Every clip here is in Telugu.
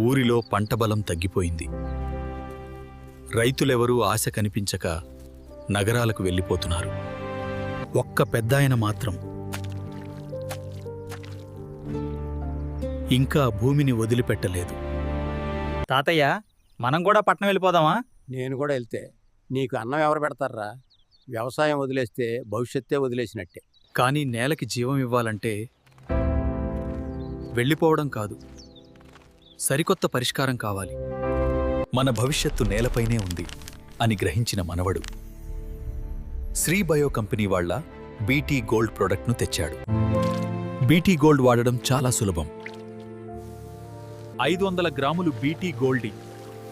ఊరిలో పంట బలం తగ్గిపోయింది. రైతులెవరూ ఆశ కనిపించక నగరాలకు వెళ్ళిపోతున్నారు. ఒక్క పెద్దాయన మాత్రం ఇంకా భూమిని వదిలిపెట్టలేదు. తాతయ్య, మనం కూడా పట్నం వెళ్ళిపోదామా? నేను కూడా వెళ్తే నీకు అన్నం ఎవరు పెడతారా? వ్యవసాయం వదిలేస్తే భవిష్యత్తే వదిలేసినట్టే. కానీ నేలకి జీవం ఇవ్వాలంటే వెళ్ళిపోవడం కాదు, సరికొత్త పరిష్కారం కావాలి. మన భవిష్యత్తు నేలపైనే ఉంది అని గ్రహించిన మనవడు శ్రీ బయో కంపెనీ వాళ్ళ బీటీ గోల్డ్ ప్రోడక్ట్ను తెచ్చాడు. బీటీ గోల్డ్ వాడడం చాలా సులభం. 500 గ్రాములు బీటీ గోల్డ్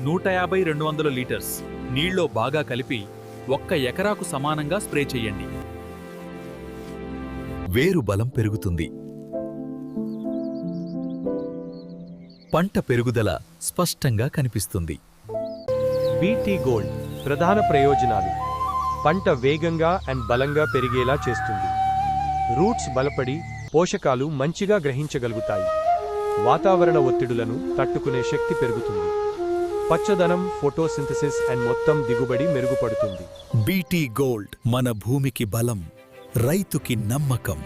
150-200 లీటర్స్ నీళ్ళలో బాగా కలిపి 1 ఎకరాకు సమానంగా స్ప్రే చెయ్యండి. వేరు బలం పెరుగుతుంది. పంట పెరుగుదల స్పష్టంగా కనిపిస్తుంది. బీటీ గోల్డ్ ప్రధాన ప్రయోజనాలు: పంట వేగంగా అండ్ బలంగా పెరిగేలా చేస్తుంది. రూట్స్ బలపడి పోషకాలు మంచిగా గ్రహించగలుగుతాయి. వాతావరణ ఒత్తిడులను తట్టుకునే శక్తి పెరుగుతుంది. పచ్చదనం, ఫోటోసింథసిస్ అండ్ మొత్తం దిగుబడి మెరుగుపడుతుంది. బీటీ గోల్డ్ మన భూమికి బలం, రైతుకి నమ్మకం.